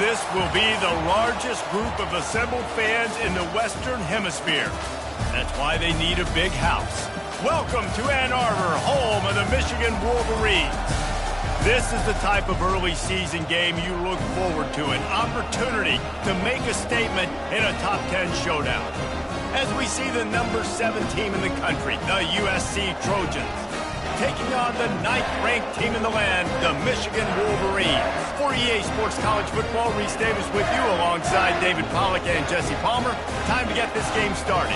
This will be the largest group of assembled fans in the Western Hemisphere. That's why they need a big house. Welcome to Ann Arbor, home of the Michigan Wolverines. This is the type of early season game you look forward to, an opportunity to make a statement in a top 10 showdown. As we see the number 7 team in the country, the USC Trojans, taking on the 9th-ranked team in the land, the Michigan Wolverines. For EA Sports College Football, Reese Davis with you alongside David Pollack and Jesse Palmer. Time to get this game started.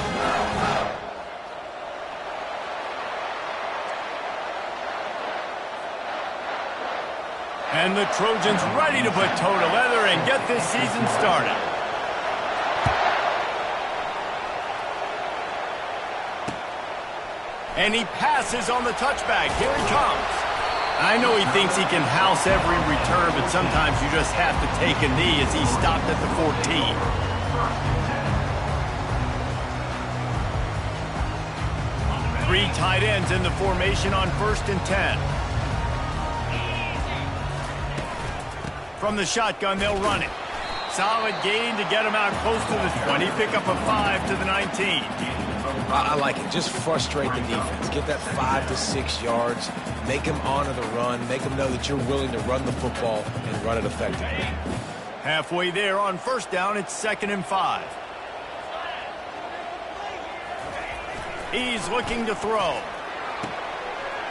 And the Trojans ready to put toe to leather and get this season started. And he passes on the touchback. Here he comes. I know he thinks he can house every return, but sometimes you just have to take a knee as he stopped at the 14. Three tight ends in the formation on 1st and 10. From the shotgun, they'll run it. Solid gain to get him out close to the 20. Pick up a 5 to the 19. I like it. Just frustrate the defense. Get that 5 to 6 yards. Make them honor the run. Make them know that you're willing to run the football and run it effectively. Halfway there on 1st down, it's 2nd and 5. He's looking to throw.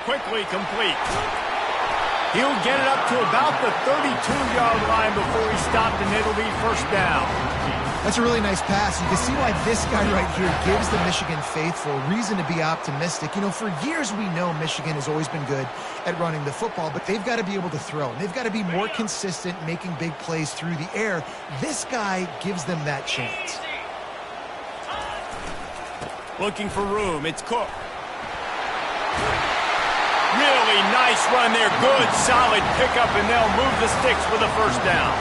Quickly complete. He'll get it up to about the 32-yard line before he stopped, and it'll be 1st down. That's a really nice pass. You can see why this guy right here gives the Michigan faithful reason to be optimistic. You know, for years we know Michigan has always been good at running the football, but they've got to be able to throw. And they've got to be more consistent making big plays through the air. This guy gives them that chance. Looking for room. It's Cook. Really nice run there. Good, solid pickup, and they'll move the sticks for the 1st down.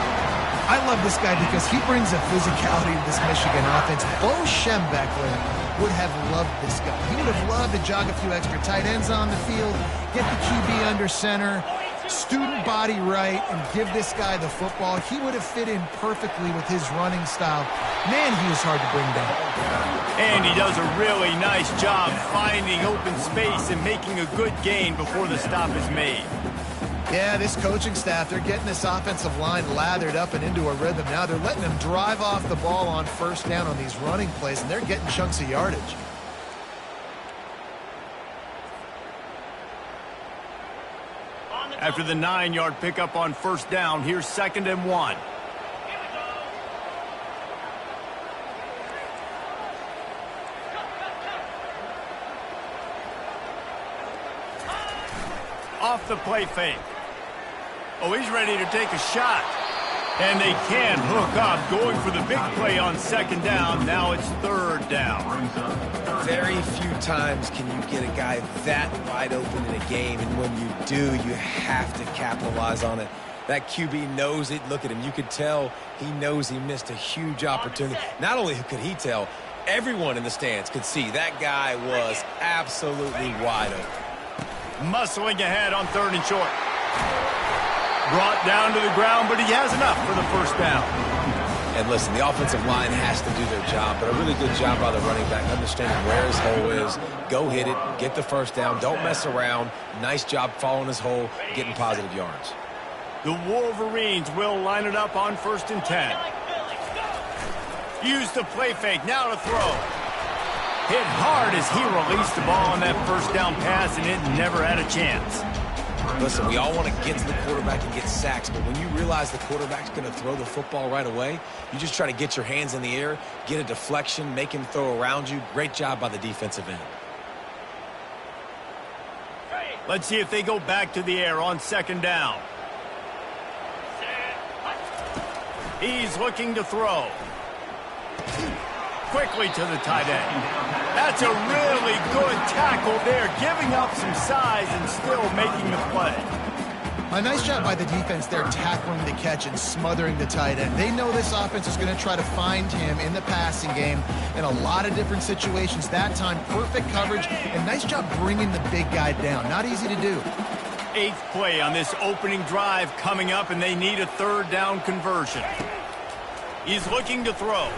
I love this guy because he brings a physicality to this Michigan offense. Bo Schembechler would have loved this guy. He would have loved to jog a few extra tight ends on the field, get the QB under center, student body right, and give this guy the football. He would have fit in perfectly with his running style. Man, he was hard to bring down. And he does a really nice job finding open space and making a good gain before the stop is made. Yeah, this coaching staff, they're getting this offensive line lathered up and into a rhythm. Now they're letting them drive off the ball on 1st down on these running plays, and they're getting chunks of yardage. After the 9-yard pickup on 1st down, here's 2nd and 1. Off the play fake. Oh, he's ready to take a shot. And they can hook up, going for the big play on 2nd down. Now it's 3rd down. Very few times can you get a guy that wide open in a game, and when you do, you have to capitalize on it. That QB knows it. Look at him. You could tell he knows he missed a huge opportunity. Not only could he tell, everyone in the stands could see that guy was absolutely wide open. Muscling ahead on 3rd and short. Brought down to the ground, but he has enough for the first down. And listen, the offensive line has to do their job, but a really good job by the running back, understanding where his hole is. Go hit it, get the first down, don't mess around. Nice job following his hole, getting positive yards. The Wolverines will line it up on 1st and 10. Use the play fake, now to throw. Hit hard as he released the ball on that first down pass, and it never had a chance. Listen, we all want to get to the quarterback and get sacks, but when you realize the quarterback's going to throw the football right away, you just try to get your hands in the air, get a deflection, make him throw around you. Great job by the defensive end. Let's see if they go back to the air on 2nd down. He's looking to throw. Quickly to the tight end. That's a really good tackle there, giving up some size and still making the play. A nice job by the defense there, tackling the catch and smothering the tight end. They know this offense is going to try to find him in the passing game in a lot of different situations. That time, perfect coverage, and nice job bringing the big guy down. Not easy to do. 8th play on this opening drive coming up, and they need a 3rd down conversion. He's looking to throw.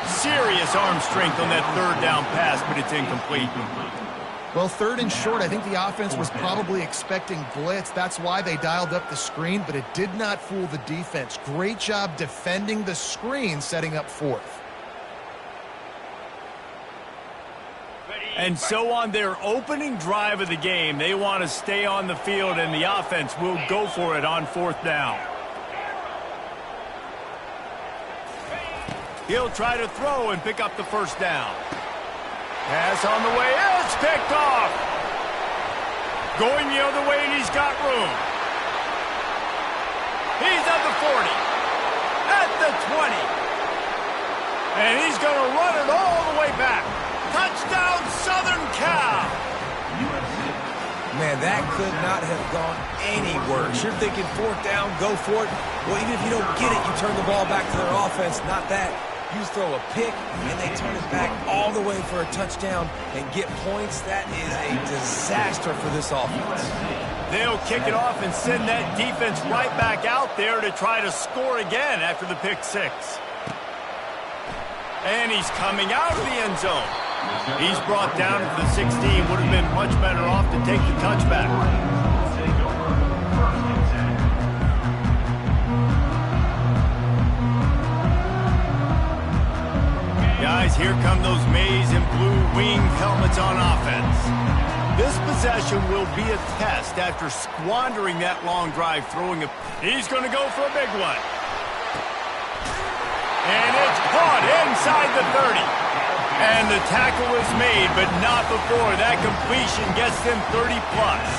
Serious arm strength on that 3rd down pass, but it's incomplete. Well, 3rd and short, I think the offense was probably expecting blitz. That's why they dialed up the screen, but it did not fool the defense. Great job defending the screen, setting up 4th. And so on their opening drive of the game, they want to stay on the field, and the offense will go for it on 4th down. He'll try to throw and pick up the first down. Pass on the way. It's picked off. Going the other way, and he's got room. He's at the 40. At the 20. And he's going to run it all the way back. Touchdown, Southern Cal. Man, that could not have gone any worse. You're thinking 4th down, go for it. Well, even if you don't get it, you turn the ball back to their offense. Not that. You throw a pick, and they turn it back all the way for a touchdown and get points. That is a disaster for this offense. They'll kick it off and send that defense right back out there to try to score again after the pick 6. And he's coming out of the end zone. He's brought down to the 16. Would have been much better off to take the touchback. Guys, here come those maize and blue winged helmets on offense. This possession will be a test after squandering that long drive throwing a... He's going to go for a big one. And it's caught inside the 30. And the tackle is made, but not before that completion gets them 30-plus.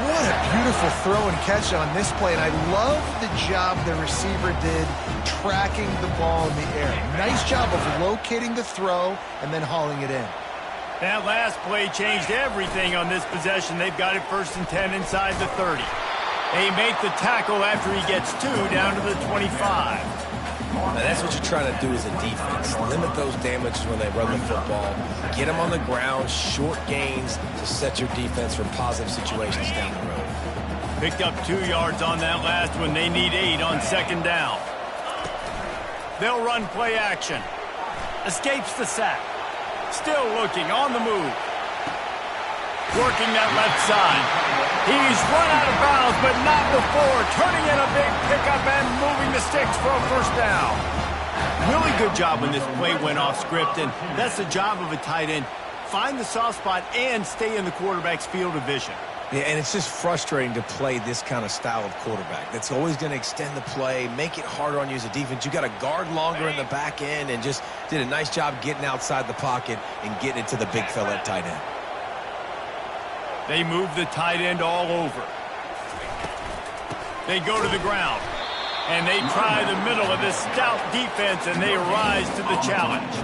What a beautiful throw and catch on this play, and I love the job the receiver did tracking the ball in the air. Nice job of locating the throw and then hauling it in. That last play changed everything on this possession. They've got it 1st and 10 inside the 30. They make the tackle after he gets 2 down to the 25. Now that's what you're trying to do as a defense. Limit those damages when they run the football. Get them on the ground, short gains to set your defense for positive situations down the road. Picked up 2 yards on that last one. They need 8 on 2nd down. They'll run play action. Escapes the sack. Still looking on the move. Working that left side. He's run out of bounds, but not before. Turning in a big pickup and moving the sticks for a first down. Really good job when this play went off script, and that's the job of a tight end. Find the soft spot and stay in the quarterback's field of vision. Yeah, and it's just frustrating to play this kind of style of quarterback. That's always going to extend the play, make it harder on you as a defense. You got to guard longer in the back end, and just did a nice job getting outside the pocket and getting it to the big fella at tight end. They move the tight end all over. They go to the ground, and they try the middle of this stout defense, and they rise to the challenge.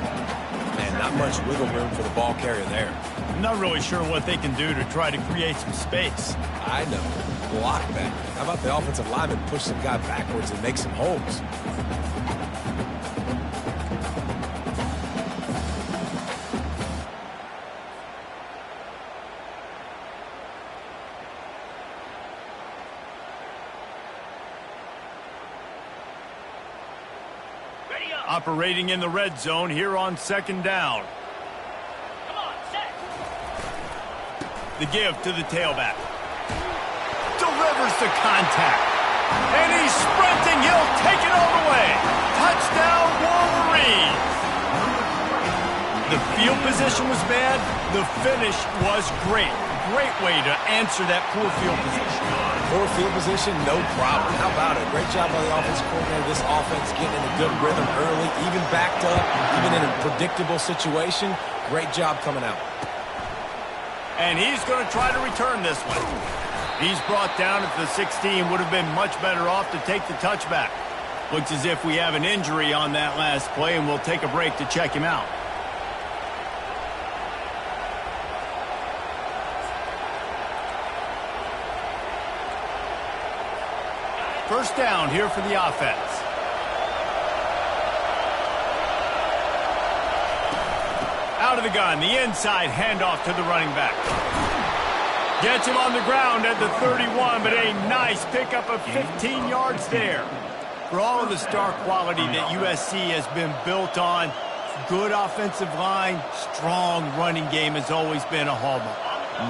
Man, not much wiggle room for the ball carrier there. I'm not really sure what they can do to try to create some space. I know. Block that. How about the offensive lineman push some guy backwards and make some holes? Operating in the red zone here on second down. Come on, set. The give to the tailback. Delivers the contact. And he's sprinting. He'll take it all the way. Touchdown, Wolverines. The field position was bad. The finish was great. Great way to answer that poor field position. Poor field position, no problem. How about it? Great job by the offensive coordinator. This offense getting in a good rhythm early, even backed up, even in a predictable situation. Great job coming out. And he's going to try to return this one. He's brought down at the 16. Would have been much better off to take the touchback. Looks as if we have an injury on that last play, and we'll take a break to check him out. First down here for the offense. Out of the gun, the inside handoff to the running back. Gets him on the ground at the 31, but a nice pickup of 15 yards there. For all of the star quality that USC has been built on, good offensive line, strong running game has always been a hallmark.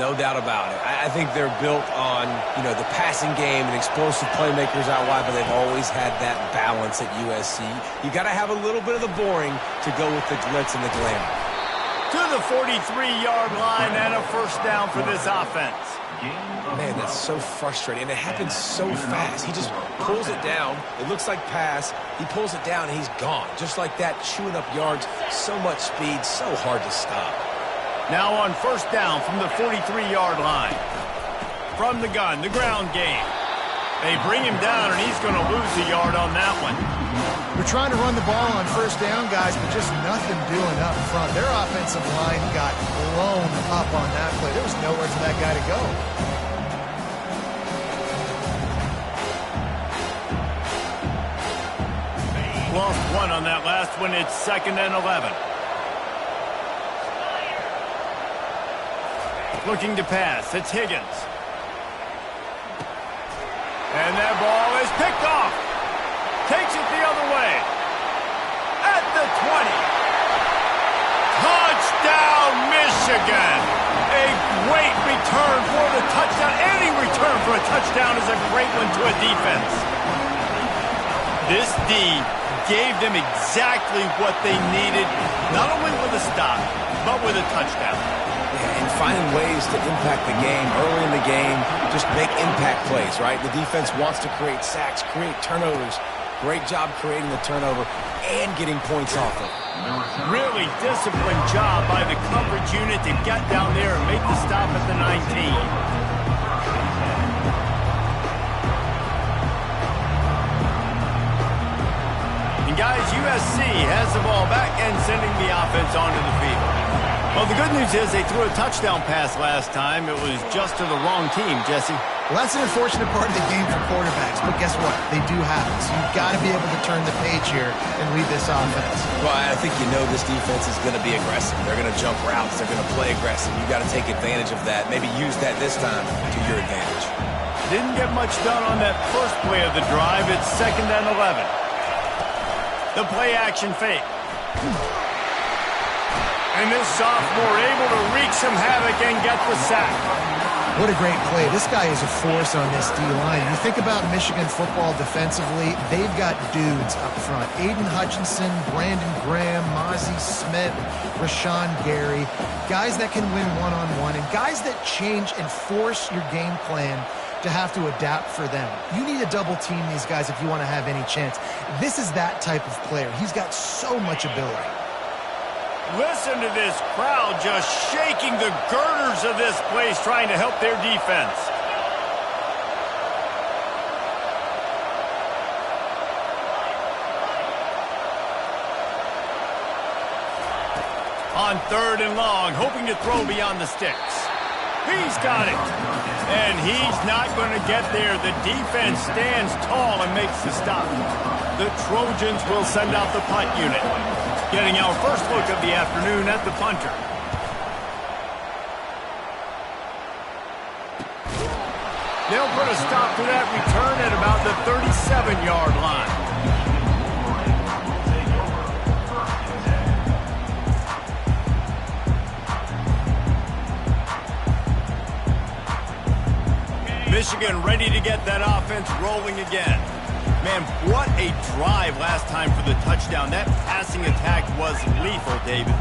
No doubt about it. I think they're built on, the passing game and explosive playmakers out wide, but they've always had that balance at USC. You got to have a little bit of the boring to go with the glitz and the glamour. To the 43-yard line and a first down for this offense. Man, that's so frustrating, and it happens so fast. He just pulls it down. It looks like pass. He pulls it down, and he's gone. Just like that, chewing up yards. So much speed, so hard to stop. Now on first down from the 43-yard line. From the gun, the ground game. They bring him down, and he's going to lose a yard on that one. We're trying to run the ball on first down, guys, but just nothing doing up front. Their offensive line got blown up on that play. There was nowhere for that guy to go. Lost one on that last one. It's 2nd and 11. Looking to pass. It's Higgins. And that ball is picked off. Takes it the other way. At the 20. Touchdown, Michigan. A great return for the touchdown. Any return for a touchdown is a great one to a defense. This D gave them exactly what they needed, not only with a stop, but with a touchdown. And finding ways to impact the game early in the game, just make impact plays, right? The defense wants to create sacks, create turnovers. Great job creating the turnover and getting points off it. Really disciplined job by the coverage unit to get down there and make the stop at the 19. Guys, USC has the ball back and sending the offense onto the field. Well, the good news is they threw a touchdown pass last time. It was just to the wrong team, Jesse. Well, that's an unfortunate part of the game for quarterbacks, but guess what? They do have it. So you've got to be able to turn the page here and lead this offense. Well, I think this defense is going to be aggressive. They're going to jump routes. They're going to play aggressive. You've got to take advantage of that. Maybe use that this time to your advantage. Didn't get much done on that first play of the drive. It's 2nd and 11. The play-action fake. And this sophomore able to wreak some havoc and get the sack. What a great play. This guy is a force on this D-line. You think about Michigan football defensively, they've got dudes up front. Aiden Hutchinson, Brandon Graham, Mozzie Smith, Rashawn Gary. Guys that can win one-on-one and guys that change and force your game plan to have to adapt for them. You need to double team these guys if you want to have any chance. This is that type of player. He's got so much ability. Listen to this crowd just shaking the girders of this place trying to help their defense. On 3rd and long, hoping to throw beyond the sticks. He's got it. And he's not going to get there. The defense stands tall and makes the stop. The Trojans will send out the punt unit. Getting our first look of the afternoon at the punter. They'll put a stop to that return at about the 37-yard line. Michigan ready to get that offense rolling again. Man, what a drive last time for the touchdown. That passing attack was lethal, David.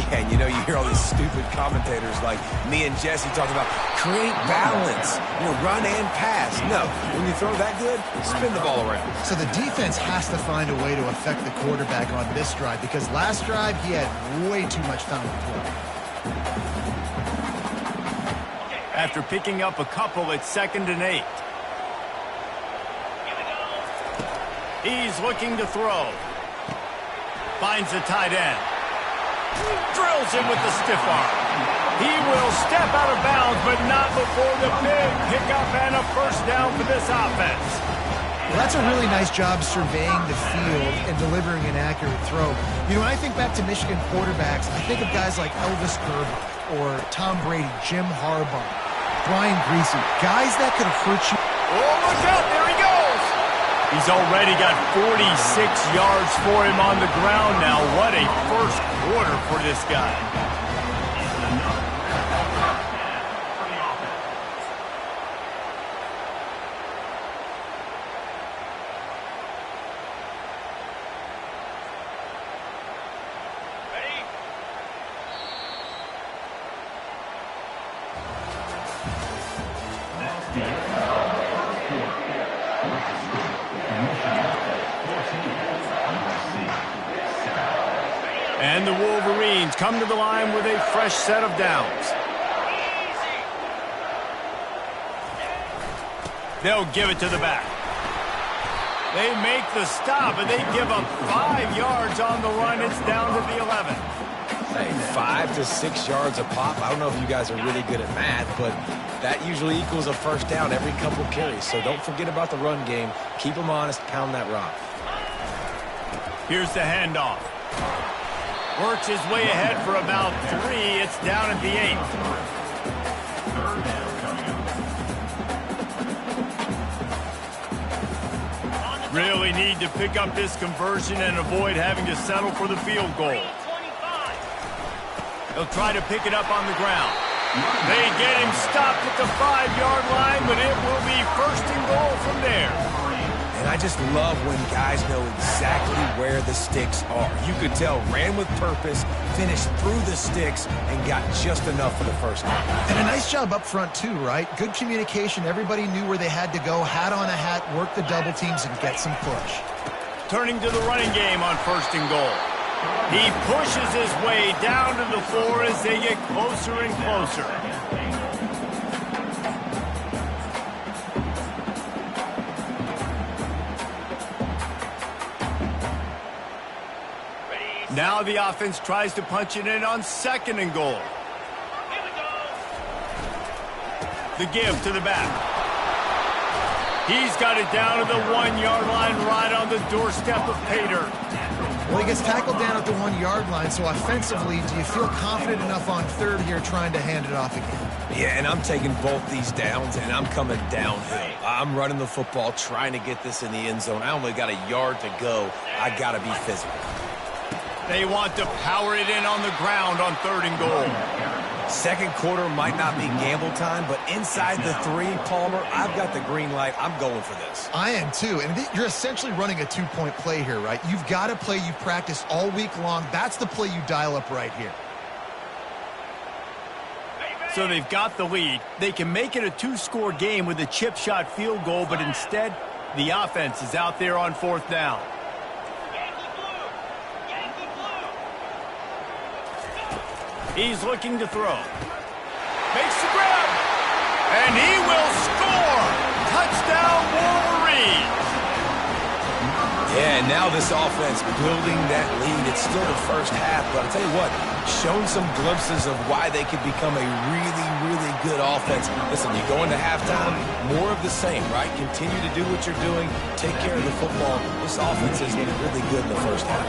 Yeah, and you know, you hear all these stupid commentators like me and Jesse talking about create balance, run and pass. No, when you throw that good, spin the ball around. So the defense has to find a way to affect the quarterback on this drive because last drive he had way too much time to throw. After picking up a couple, it's 2nd and 8. He's looking to throw. Finds the tight end. Drills him with the stiff arm. He will step out of bounds, but not before the big pickup and a first down for this offense. Well, that's a really nice job surveying the field and delivering an accurate throw. When I think back to Michigan quarterbacks, I think of guys like Elvis Grbac or Tom Brady, Jim Harbaugh, Brian Griese, guys that could hurt you. Oh, look out, there he goes! He's already got 46 yards for him on the ground now. What a first quarter for this guy. And the Wolverines come to the line with a fresh set of downs. They'll give it to the back. They make the stop, and they give up 5 yards on the run. It's down to the 11. Hey, 5 to 6 yards a pop. I don't know if you guys are really good at math, but that usually equals a first down every couple carries. So don't forget about the run game. Keep them honest. Pound that rock. Here's the handoff. Works his way ahead for about 3. It's down at the 8. Really need to pick up this conversion and avoid having to settle for the field goal. He'll try to pick it up on the ground. They get him stopped at the 5-yard line, but it will be 1st and goal from there. And I just love when guys know exactly where the sticks are. You could tell ran with purpose, finished through the sticks, and got just enough for the first down. And a nice job up front too, right? Good communication. Everybody knew where they had to go, hat on a hat, work the double teams, and get some push. Turning to the running game on 1st and goal. He pushes his way down to the floor as they get closer and closer. Now the offense tries to punch it in on 2nd and goal. The give to the back. He's got it down to the 1-yard line right on the doorstep of Pater. Well, he gets tackled down at the 1-yard line, so offensively, do you feel confident enough on 3rd here trying to hand it off again? Yeah, and I'm taking both these downs, and I'm coming downhill. I'm running the football, trying to get this in the end zone. I only got a yard to go. I got to be physical. They want to power it in on the ground on 3rd and goal. 2nd quarter might not be gamble time, but inside the 3, Palmer, I've got the green light. I'm going for this. I am too, and you're essentially running a 2-point play here, right? You've got to play you practice all week long. That's the play you dial up right here. So they've got the lead. They can make it a 2-score game with a chip shot field goal, but instead, the offense is out there on 4th down. He's looking to throw. Makes the grab. And he will score. Touchdown, Wolverines. Yeah, and now this offense building that lead. It's still the first half, but I'll tell you what, shown some glimpses of why they could become a really, really good offense. Listen, you go into halftime, more of the same, right? Continue to do what you're doing. Take care of the football. This offense has been really good in the first half.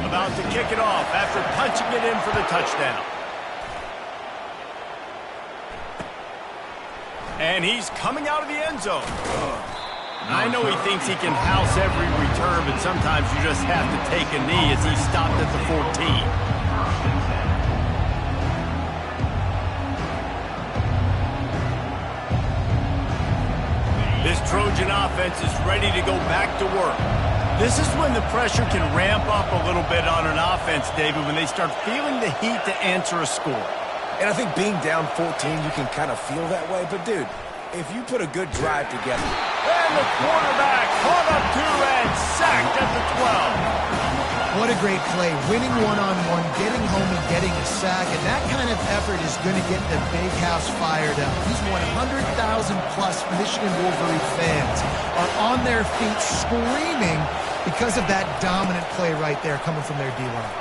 About to kick it off after punching it in for the touchdown. And he's coming out of the end zone. I know he thinks he can house every return, but sometimes you just have to take a knee as he stopped at the 14. Trojan offense is ready to go back to work. This is when the pressure can ramp up a little bit on an offense, David, when they start feeling the heat to answer a score. And I think being down 14, you can kind of feel that way. But, dude, if you put a good drive together. And the quarterback caught up to and sacked at the 12. What a great play. Winning one-on-one, getting home and getting a sack. And that kind of effort is going to get the big house fired up. These 100,000-plus Michigan Wolverine fans are on their feet screaming because of that dominant play right there coming from their D-line.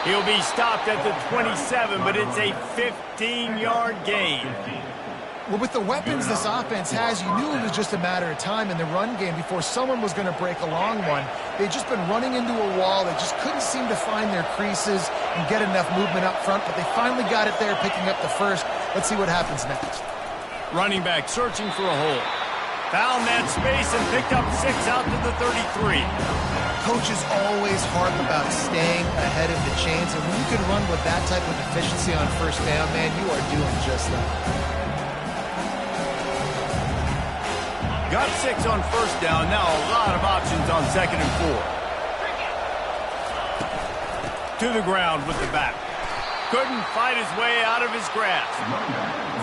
He'll be stopped at the 27, but it's a 15-yard gain. Well, with the weapons this offense has, you knew it was just a matter of time in the run game before someone was going to break a long one. They'd just been running into a wall. They just couldn't seem to find their creases and get enough movement up front, but they finally got it there, picking up the first. Let's see what happens next. Running back searching for a hole. Found that space and picked up 6 out to the 33. Coaches always harp about staying ahead of the chains, and when you can run with that type of efficiency on first down, man, you are doing just that. Got 6 on first down. Now a lot of options on 2nd and 4. To the ground with the back. Couldn't fight his way out of his grasp.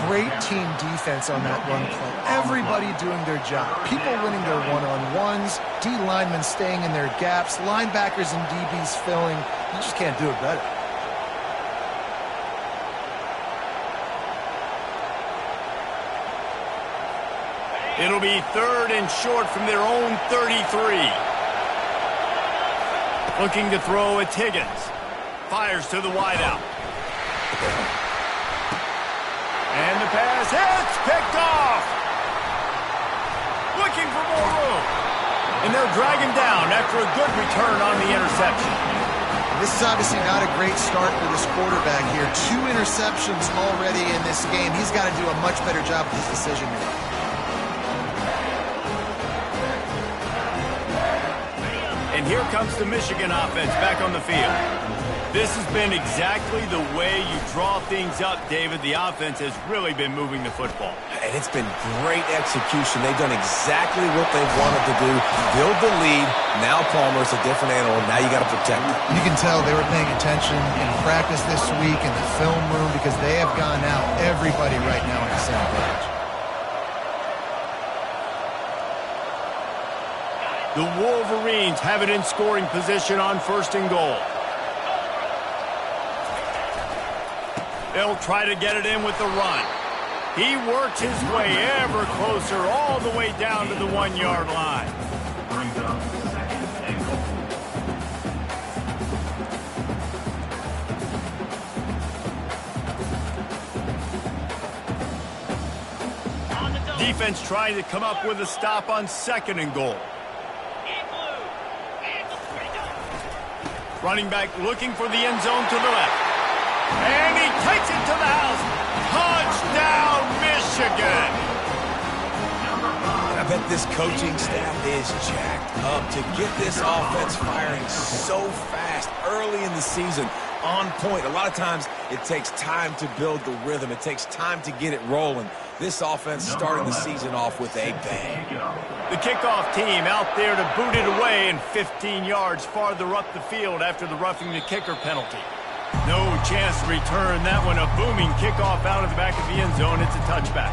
Great team defense on that run play. Everybody doing their job. People winning their one-on-ones. D linemen staying in their gaps. Linebackers and DBs filling. You just can't do it better. It'll be 3rd and short from their own 33. Looking to throw, it's Higgins. Fires to the wideout. And the pass hits, picked off. Looking for more room. And they'll drag him down after a good return on the interception. This is obviously not a great start for this quarterback here. 2 interceptions already in this game. He's got to do a much better job with his decision making. And here comes the Michigan offense back on the field. This has been exactly the way you draw things up, David. The offense has really been moving the football. And it's been great execution. They've done exactly what they've wanted to do. Build the lead. Now Palmer's a different animal. Now you got to protect it. You can tell they were paying attention in practice this week in the film room because they have gone out. Everybody right now on the same page. The Wolverines have it in scoring position on 1st and goal. They'll try to get it in with the run. He works his way ever closer all the way down to the 1-yard line. Defense trying to come up with a stop on 2nd and goal. Running back looking for the end zone to the left. And he takes it to the house. Touchdown, Michigan. I bet this coaching staff is jacked up to get this offense firing so fast early in the season. On point. A lot of times it takes time to build the rhythm. It takes time to get it rolling. This offense starting the season off with a bang. The kickoff team out there to boot it away and 15 yards farther up the field after the roughing the kicker penalty. No chance to return that one. A booming kickoff out of the back of the end zone. It's a touchback.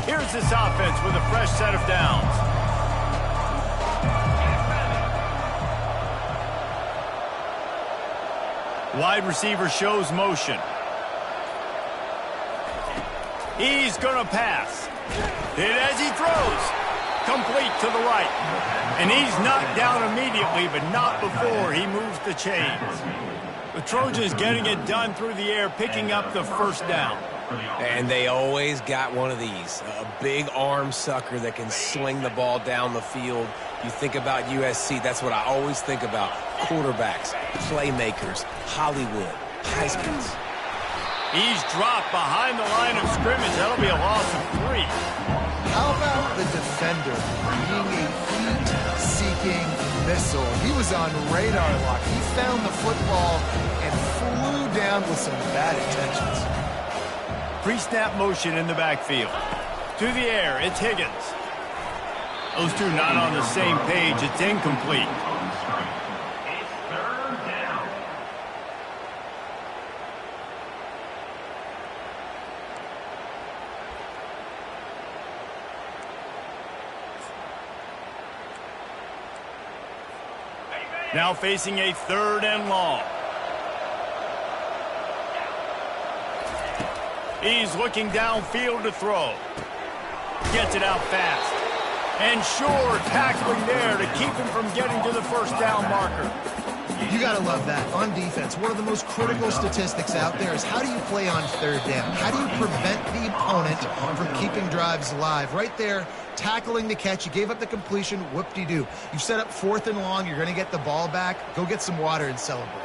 Here's this offense with a fresh set of downs. Wide receiver shows motion. He's going to pass. And as he throws, complete to the right. And he's knocked down immediately, but not before he moves the chains. The Trojans getting it done through the air, picking up the 1st down. And they always got one of these, a big arm sucker that can swing the ball down the field. You think about USC, that's what I always think about. Quarterbacks, playmakers, Hollywood, Heismans. He's dropped behind the line of scrimmage. That'll be a loss of 3. How about the defender being a heat-seeking missile. He was on radar lock. He found the football and flew down with some bad intentions. Pre-snap motion in the backfield. To the air, it's Higgins. Those two not on the same page. It's incomplete. Now facing a 3rd and long. He's looking downfield to throw. Gets it out fast. And sure, tackling there to keep him from getting to the first down marker. You got to love that. On defense, one of the most critical statistics out there is how do you play on 3rd down? How do you prevent the opponent from keeping drives alive? Right there, tackling the catch. You gave up the completion. Whoop-de-doo. You've set up 4th and long. You're going to get the ball back. Go get some water and celebrate.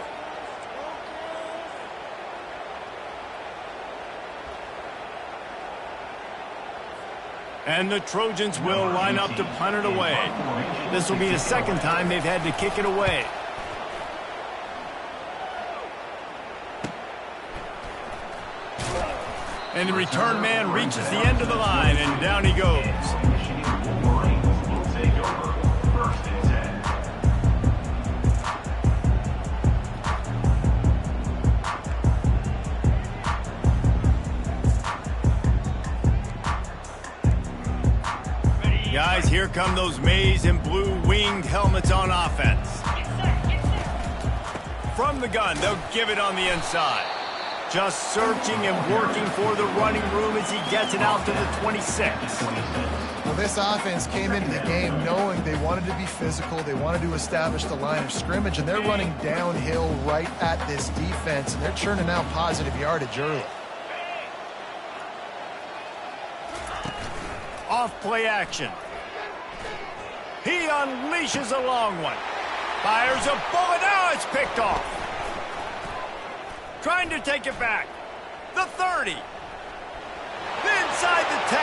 And the Trojans will line up to punt it away. This will be the 2nd time they've had to kick it away. And the return man reaches the end of the line, and down he goes. Guys, here come those maize and blue winged helmets on offense. From the gun, they'll give it on the inside. Just searching and working for the running room as he gets it out to the 26. Well, this offense came into the game knowing they wanted to be physical. They wanted to establish the line of scrimmage, and they're running downhill right at this defense, and they're churning out positive yardage early. Off play action. He unleashes a long one. Fires a bullet. Now it's picked off. Trying to take it back. The 30. Inside the 10.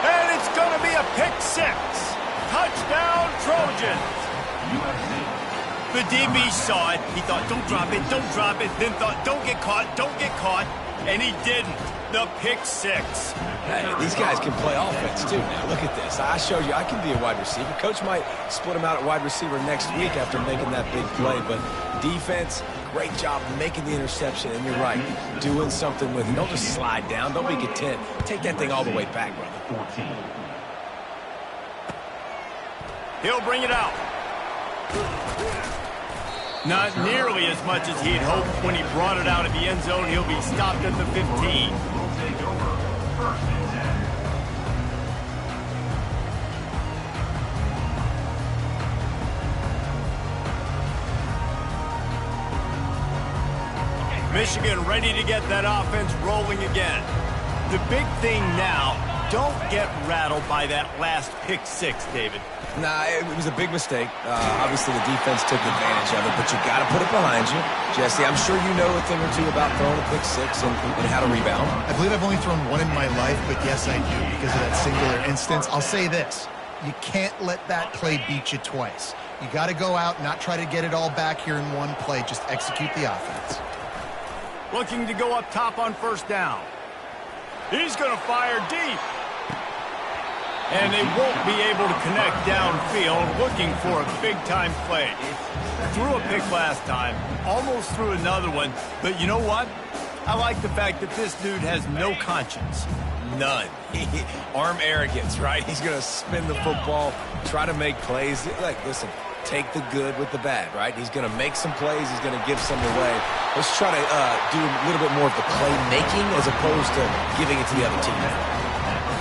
And it's going to be a pick 6. Touchdown, Trojans. The DB saw it. He thought, don't drop it, don't drop it. Then thought, don't get caught, don't get caught. And he didn't. The pick 6. Hey, these guys can play offense, too. Now, look at this. I showed you I can be a wide receiver. Coach might split him out at wide receiver next week after making that big play. But defense, great job making the interception. And you're right, doing something with it. Don't just slide down. Don't be content. Take that thing all the way back, brother. He'll bring it out. Not nearly as much as he'd hoped when he brought it out of the end zone. He'll be stopped at the 15. Michigan ready to get that offense rolling again. The big thing now, don't get rattled by that last pick 6, David. Nah, it was a big mistake. Obviously, the defense took advantage of it, but you got to put it behind you. Jesse, I'm sure you know a thing or two about throwing a pick 6 and how to rebound. I believe I've only thrown one in my life, but yes, I do because of that singular instance. I'll say this. You can't let that play beat you twice. You got to go out, not try to get it all back here in one play. Just execute the offense. Looking to go up top on first down. He's going to fire deep. And they won't be able to connect downfield, looking for a big-time play. Threw a pick last time, almost threw another one, but you know what? I like the fact that this dude has no conscience. None. Arm arrogance, right? He's going to spin the football, try to make plays. Like, listen, take the good with the bad, right? He's going to make some plays. He's going to give some away. Let's try to do a little bit more of the playmaking as opposed to giving it to the other team.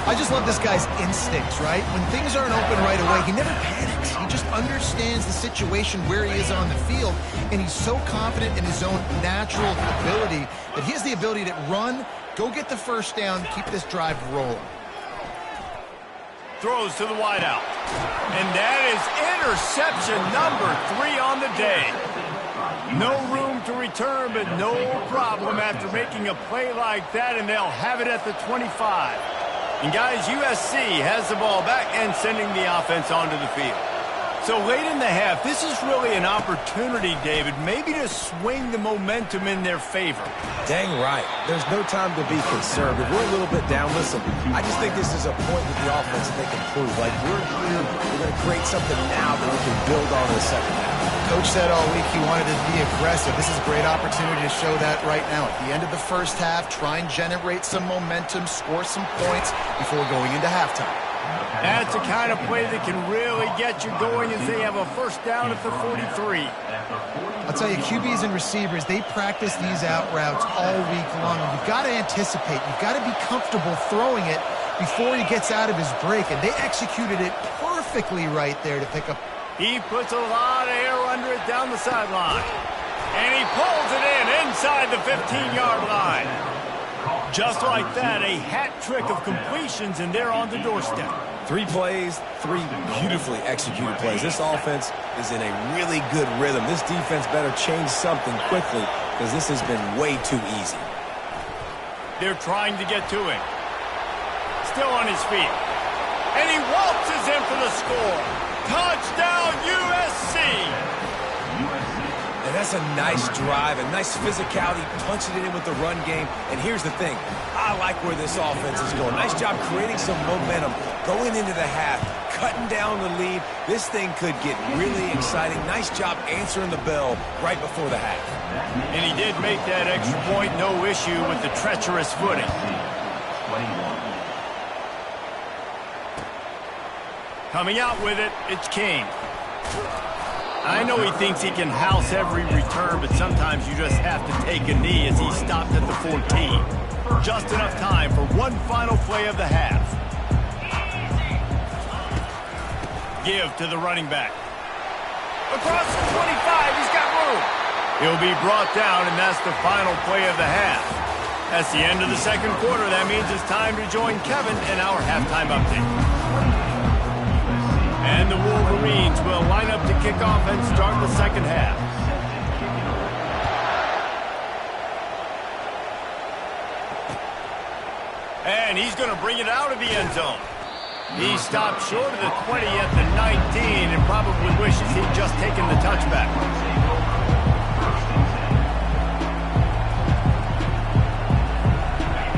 I just love this guy's instincts, right? When things aren't open right away, he never panics. He just understands the situation where he is on the field, and he's so confident in his own natural ability that he has the ability to run, go get the first down, keep this drive rolling. Throws to the wideout. And that is interception number 3 on the day. No room to return, but no problem after making a play like that, and they'll have it at the 25. And guys, USC has the ball back and sending the offense onto the field. So late in the half, this is really an opportunity, David, maybe to swing the momentum in their favor. Dang right. There's no time to be concerned. If we're a little bit down, listen, I just think this is a point with the offense that they can prove. Like, we're here, we're going to create something now that we can build on in the second half. Coach said all week he wanted to be aggressive. This is a great opportunity to show that right now. At the end of the first half, try and generate some momentum, score some points before going into halftime. That's the kind of play that can really get you going as they have a first down at the 43. I'll tell you, QBs and receivers, they practice these out routes all week long. And you've got to anticipate. You've got to be comfortable throwing it before he gets out of his break. And they executed it perfectly right there to pick up. He puts a lot of air under it down the sideline. And he pulls it in inside the 15-yard line. Just like that, a hat trick of completions, and they're on the doorstep. 3 plays, 3 beautifully executed plays. This offense is in a really good rhythm. This defense better change something quickly because this has been way too easy. They're trying to get to him. Still on his feet. And he waltzes in for the score. Touchdown, USC! And that's a nice drive, a nice physicality, punching it in with the run game. And here's the thing. I like where this offense is going. Nice job creating some momentum, going into the half, cutting down the lead. This thing could get really exciting. Nice job answering the bell right before the half. And he did make that extra point, no issue with the treacherous footing. Coming out with it, it's King. I know he thinks he can house every return, but sometimes you just have to take a knee as he stopped at the 14. Just enough time for one final play of the half. Give to the running back. Across the 25, he's got room. He'll be brought down, and that's the final play of the half. That's the end of the second quarter. That means it's time to join Kevin in our halftime update. And the Wolverines will line up to kick off and start the second half. And he's going to bring it out of the end zone. He stopped short of the 20 at the 19 and probably wishes he'd just taken the touchback.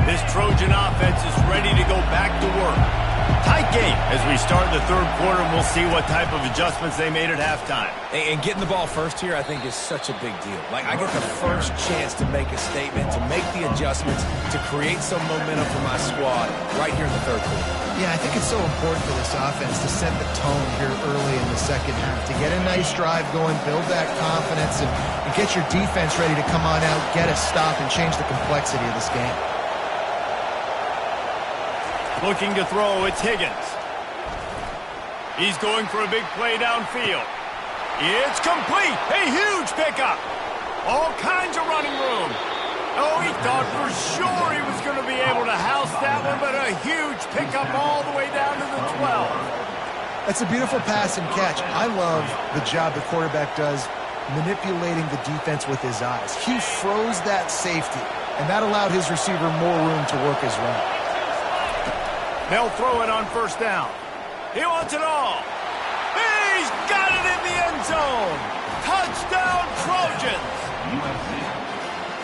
This Trojan offense is ready to go back to work. Tight game as we start the third quarter, and we'll see what type of adjustments they made at halftime. And getting the ball first here, I think, is such a big deal. Like, I get the first chance to make a statement, to make the adjustments, to create some momentum for my squad right here in the third quarter. Yeah, I think it's so important for this offense to set the tone here early in the second half, to get a nice drive going, build that confidence, and get your defense ready to come on out, get a stop, and change the complexity of this game. Looking to throw, it's Higgins. He's going for a big play downfield. It's complete. A huge pickup. All kinds of running room. Oh, he thought for sure he was going to be able to house that one, but a huge pickup all the way down to the 12. That's a beautiful pass and catch. I love the job the quarterback does manipulating the defense with his eyes. He froze that safety, and that allowed his receiver more room to work his route. They'll throw it on first down. He wants it all. He's got it in the end zone. Touchdown, Trojans.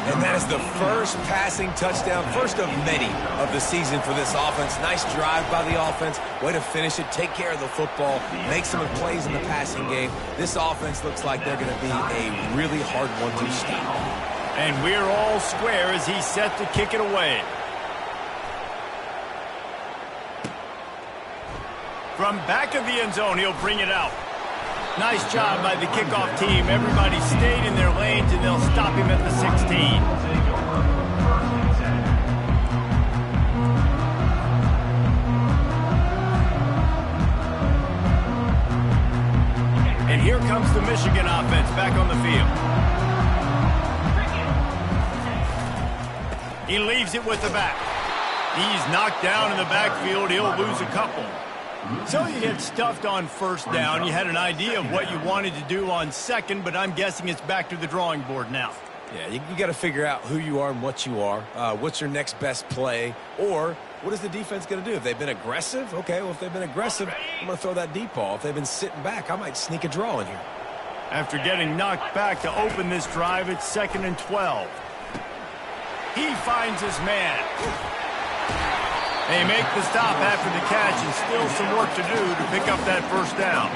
And that is the first passing touchdown, first of many of the season for this offense. Nice drive by the offense. Way to finish it, take care of the football, make some plays in the passing game. This offense looks like they're going to be a really hard one to stop. And we're all square as he's set to kick it away. From back of the end zone, he'll bring it out. Nice job by the kickoff team. Everybody stayed in their lanes, and they'll stop him at the 16. And here comes the Michigan offense back on the field. He leaves it with the back. He's knocked down in the backfield. He'll lose a couple. So you get stuffed on first down. You had an idea of what you wanted to do on second, but I'm guessing it's back to the drawing board now. Yeah, you got to figure out who you are and what you are. What's your next best play? Or What is the defense going to do? If they've been aggressive, okay, well, if they've been aggressive, I'm going to throw that deep ball. If they've been sitting back, I might sneak a draw in here. After getting knocked back to open this drive, it's 2nd and 12. He finds his man. They make the stop after the catch, and still some work to do to pick up that first down.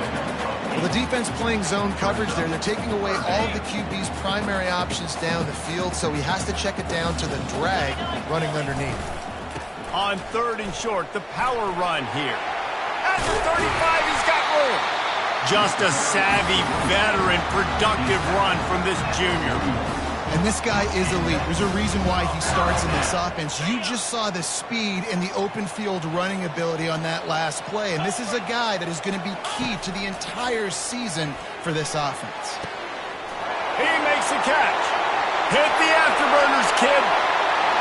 Well, the defense playing zone coverage there. They're taking away all of the QB's primary options down the field, so he has to check it down to the drag running underneath. On 3rd and short, the power run here. At the 35, he's got room. Just a savvy, veteran, productive run from this junior. And this guy is elite. There's a reason why he starts in this offense. You just saw the speed and the open field running ability on that last play. And this is a guy that is going to be key to the entire season for this offense. He makes a catch. Hit the afterburners, kid.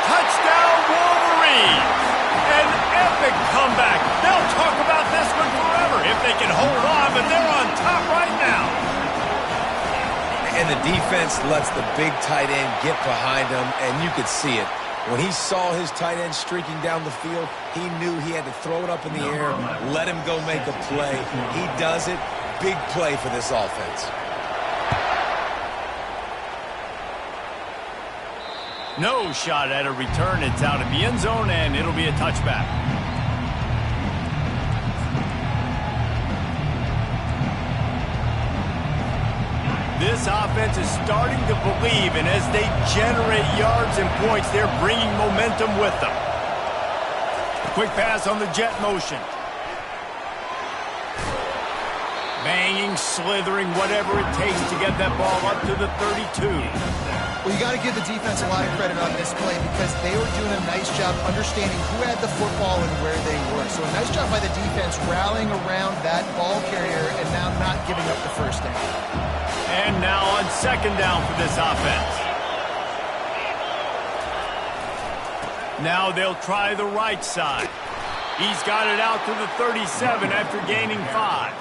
Touchdown, Wolverines. An epic comeback. They'll talk about this one forever if they can hold on, but they're on top right now. And the defense lets the big tight end get behind him, and you could see it. When he saw his tight end streaking down the field, he knew he had to throw it up in the air, let him go make a play. He does it. Big play for this offense. No shot at a return. It's out of the end zone, and it'll be a touchback. This offense is starting to believe, and as they generate yards and points, they're bringing momentum with them. Quick pass on the jet motion. Banging, slithering, whatever it takes to get that ball up to the 32. Well, you got to give the defense a lot of credit on this play because they were doing a nice job understanding who had the football and where they were. So a nice job by the defense rallying around that ball carrier and now not giving up the first down. And now on 2nd down for this offense. Now they'll try the right side. He's got it out to the 37 after gaining 5.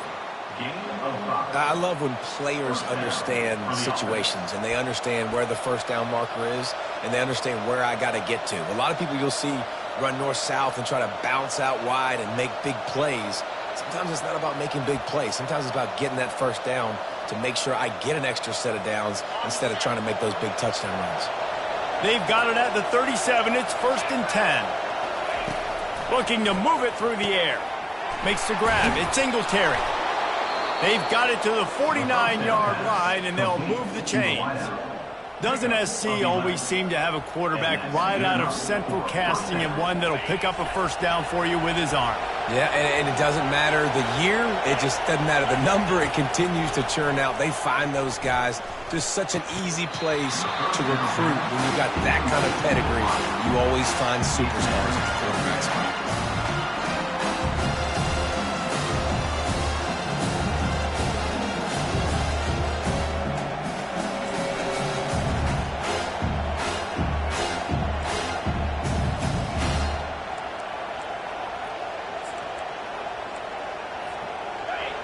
I love when players understand situations and they understand where the first down marker is and they understand where I got to get to. A lot of people you'll see run north-south and try to bounce out wide and make big plays. Sometimes it's not about making big plays. Sometimes it's about getting that first down to make sure I get an extra set of downs instead of trying to make those big touchdown runs. They've got it at the 37. It's 1st and 10. Looking to move it through the air. Makes the grab. It's Singletary. They've got it to the 49-yard line, and they'll move the chains. Doesn't SC always seem to have a quarterback right out of central casting and one that'll pick up a first down for you with his arm? Yeah, and it doesn't matter the year. It just doesn't matter the number. It continues to churn out. They find those guys. Just such an easy place to recruit when you've got that kind of pedigree. You always find superstars at the quarterback spot.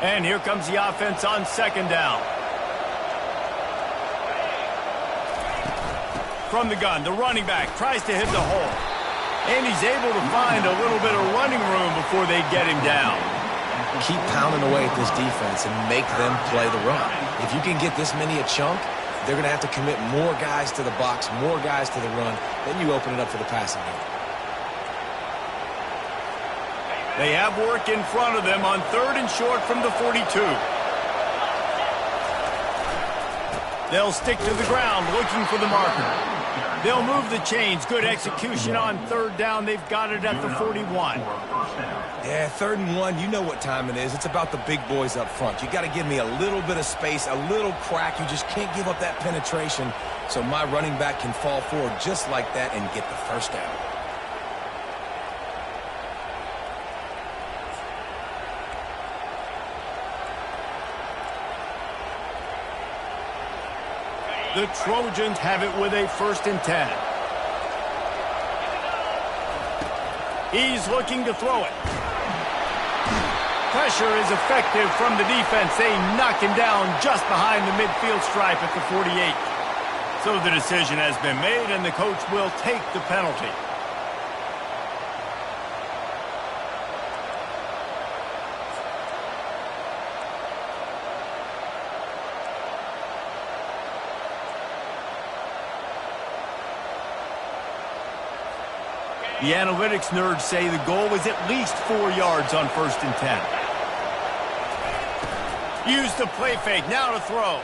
And here comes the offense on 2nd down. From the gun, the running back tries to hit the hole. And he's able to find a little bit of running room before they get him down. Keep pounding away at this defense and make them play the run. If you can get this many a chunk, they're going to have to commit more guys to the box, more guys to the run. Then you open it up for the passing game. They have work in front of them on 3rd and short from the 42. They'll stick to the ground looking for the marker. They'll move the chains. Good execution on 3rd down. They've got it at the 41. Yeah, 3rd and 1, you know what time it is. It's about the big boys up front. You got to give me a little bit of space, a little crack. You just can't give up that penetration so my running back can fall forward just like that and get the first down. The Trojans have it with a 1st and 10. He's looking to throw it. Pressure is effective from the defense. They knock him down just behind the midfield stripe at the 48. So the decision has been made, and the coach will take the penalty. The analytics nerds say the goal is at least 4 yards on 1st and 10. Use the play fake, now to throw.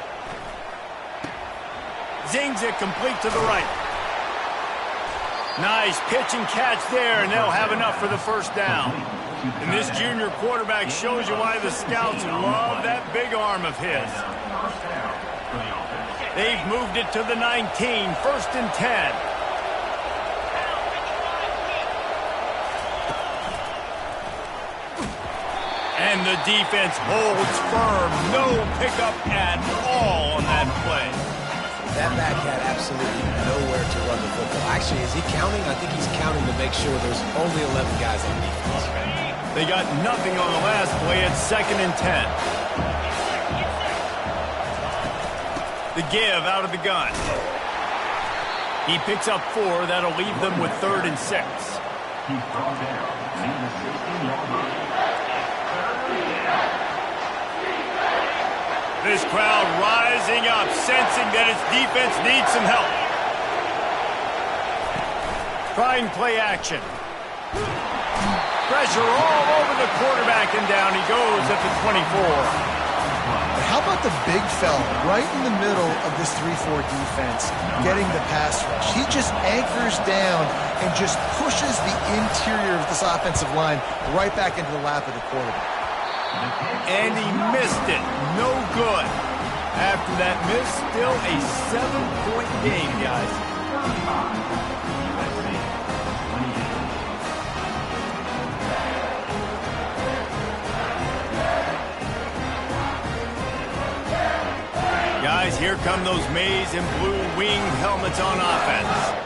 Zings it complete to the right. Nice pitch and catch there, and they'll have enough for the 1st down. And this junior quarterback shows you why the scouts love that big arm of his. They've moved it to the 19, 1st and 10. And the defense holds firm. No pickup at all on that play. That back had absolutely nowhere to run the football. Actually, is he counting? I think he's counting to make sure there's only 11 guys on defense. They got nothing on the last play. It's 2nd and 10. The give out of the gun. He picks up 4. That'll leave them with 3rd and 6. This crowd rising up, sensing that its defense needs some help. Trying play action. Pressure all over the quarterback, and down he goes at the 24. How about the big fella right in the middle of this 3-4 defense getting the pass rush? He just anchors down and just pushes the interior of this offensive line right back into the lap of the quarterback. And he missed it. No good. After that miss, still a 7-point game, guys. Guys, here come those maize and blue winged helmets on offense.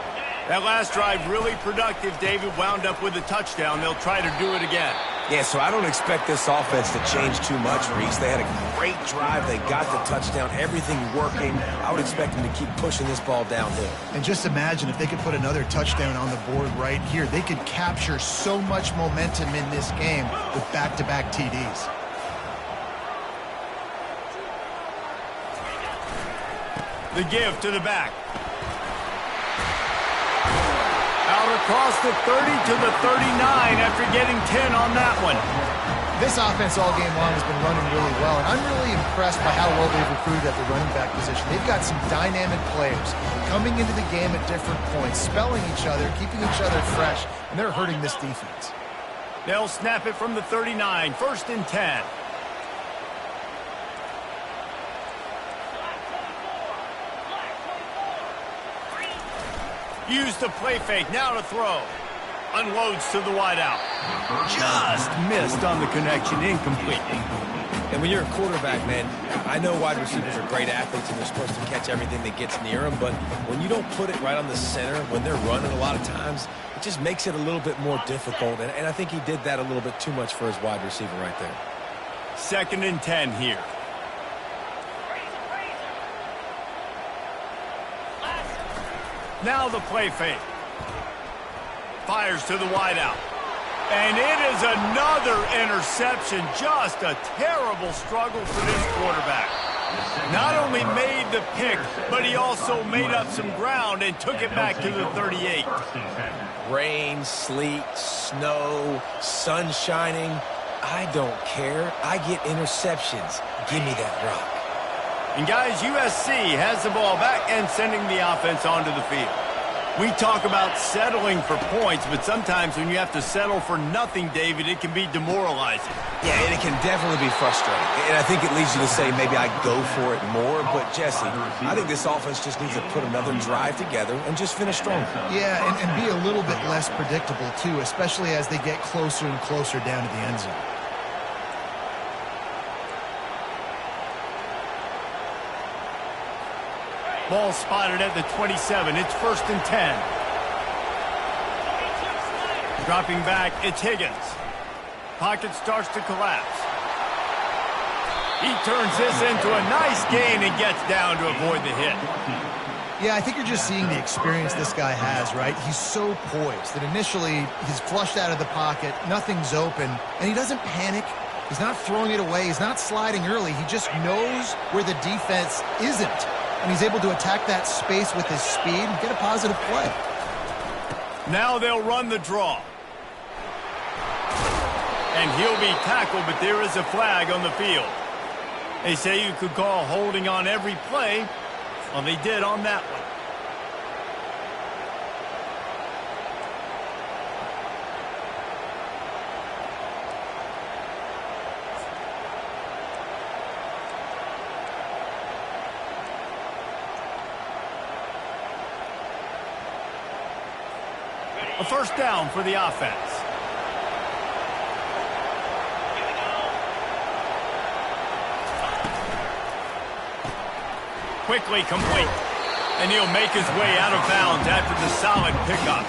That last drive really productive. David wound up with a touchdown. They'll try to do it again. Yeah, so I don't expect this offense to change too much, Reese. They had a great drive. They got the touchdown. Everything working. I would expect them to keep pushing this ball downhill. And just imagine if they could put another touchdown on the board right here. They could capture so much momentum in this game with back-to-back TDs. The give to the back. Out across the 30 to the 39 after getting 10 on that one. This offense all game long has been running really well, and I'm really impressed by how well they've recruited at the running back position. They've got some dynamic players coming into the game at different points, spelling each other, keeping each other fresh, and they're hurting this defense. They'll snap it from the 39, 1st and 10. Use the play fake, now to throw. Unloads to the wideout. Just missed on the connection, incomplete. And when you're a quarterback, man, I know wide receivers are great athletes and they're supposed to catch everything that gets near them, but when you don't put it right on the center, when they're running a lot of times, it just makes it a little bit more difficult. And I think he did that a little bit too much for his wide receiver right there. 2nd and 10 here. Now the play fake. Fires to the wideout. And it is another interception. Just a terrible struggle for this quarterback. Not only made the pick, but he also made up some ground and took it back to the 38. Rain, sleet, snow, sun shining. I don't care. I get interceptions. Give me that rock. And guys, USC has the ball back and sending the offense onto the field. We talk about settling for points, but sometimes when you have to settle for nothing, David, it can be demoralizing. Yeah, and it can definitely be frustrating. And I think it leads you to say maybe I go for it more. But, Jesse, I think this offense just needs to put another drive together and just finish strong. Yeah, and be a little bit less predictable, too, especially as they get closer and closer down to the end zone. Ball spotted at the 27. It's 1st and 10. Dropping back, it's Higgins. Pocket starts to collapse. He turns this into a nice gain and gets down to avoid the hit. Yeah, I think you're just seeing the experience this guy has, right? He's so poised that initially he's flushed out of the pocket, nothing's open, and he doesn't panic. He's not throwing it away. He's not sliding early. He just knows where the defense isn't. And he's able to attack that space with his speed and get a positive play. Now they'll run the draw. And he'll be tackled, but there is a flag on the field. They say you could call holding on every play. Well, they did on that one. A first down for the offense. Quickly complete. And he'll make his way out of bounds after the solid pickup.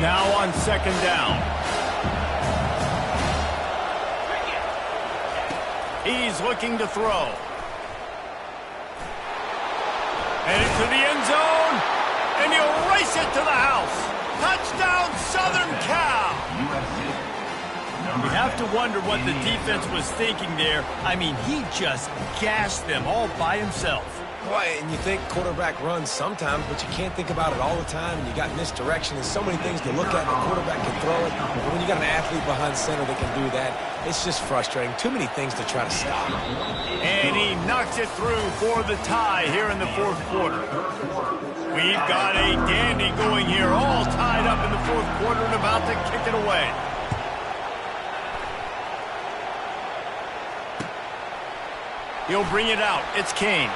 Now on second down. He's looking to throw. And into the end zone. And he'll race it to the house. Touchdown, Southern Cal. We have to wonder what the defense was thinking there. I mean, he just gashed them all by himself. Boy, and you think quarterback runs sometimes, but you can't think about it all the time. And you got misdirection. There's so many things to look at. The quarterback can throw it. But when you got an athlete behind center that can do that, it's just frustrating. Too many things to try to stop. And he knocks it through for the tie here in the fourth quarter. We've got a dandy going here, all tied up in the fourth quarter and about to kick it away. He'll bring it out. It's Kane.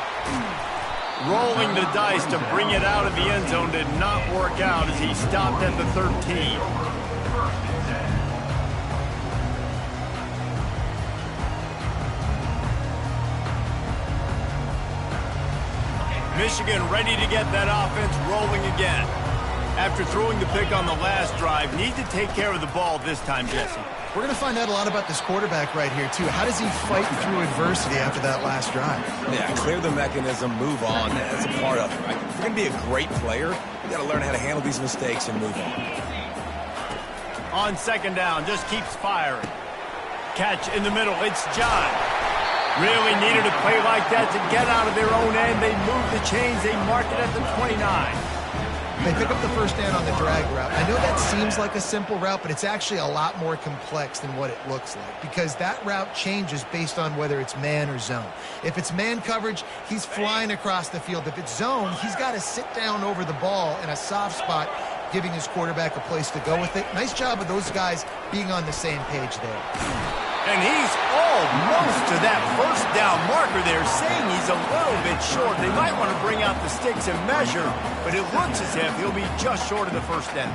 Rolling the dice to bring it out of the end zone did not work out as he stopped at the 13. Michigan ready to get that offense rolling again. After throwing the pick on the last drive, need to take care of the ball this time, Jesse. We're going to find out a lot about this quarterback right here, too. How does he fight through adversity after that last drive? Yeah, clear the mechanism, move on. That's a part of it, right? If you're going to be a great player, you got to learn how to handle these mistakes and move on. On second down, just keeps firing. Catch in the middle, it's John. Really needed a play like that to get out of their own end. They move the chains, they mark it at the 29. They pick up the first down on the drag route. I know that seems like a simple route, but it's actually a lot more complex than what it looks like because that route changes based on whether it's man or zone. If it's man coverage, he's flying across the field. If it's zone, he's got to sit down over the ball in a soft spot, giving his quarterback a place to go with it. Nice job of those guys being on the same page there. And he's almost to that first down marker there, saying he's a little bit short. They might want to bring out the sticks and measure, but it looks as if he'll be just short of the first down.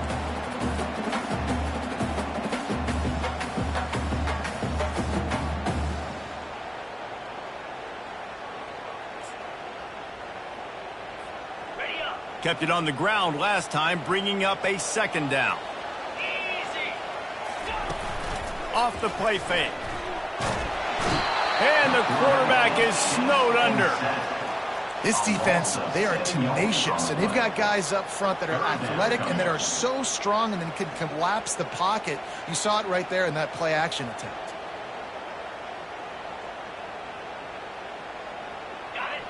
Kept it on the ground last time, bringing up a second down. Off the play fake. And the quarterback is snowed under. This defense, they are tenacious, and they've got guys up front that are athletic and that are so strong and then can collapse the pocket. You saw it right there in that play-action attempt.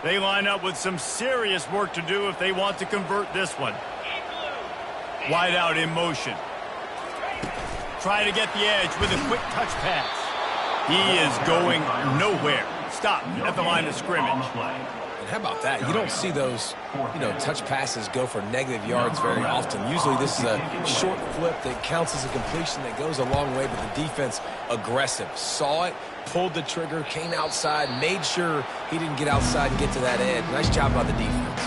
They line up with some serious work to do if they want to convert this one. Wide out in motion. Try to get the edge with a quick touch pass. He is going nowhere. Stop at the line of scrimmage. And how about that? You don't see those, touch passes go for negative yards very often. Usually this is a short flip that counts as a completion that goes a long way, but the defense aggressive. Saw it, pulled the trigger, came outside, made sure he didn't get outside and get to that edge. Nice job by the defense.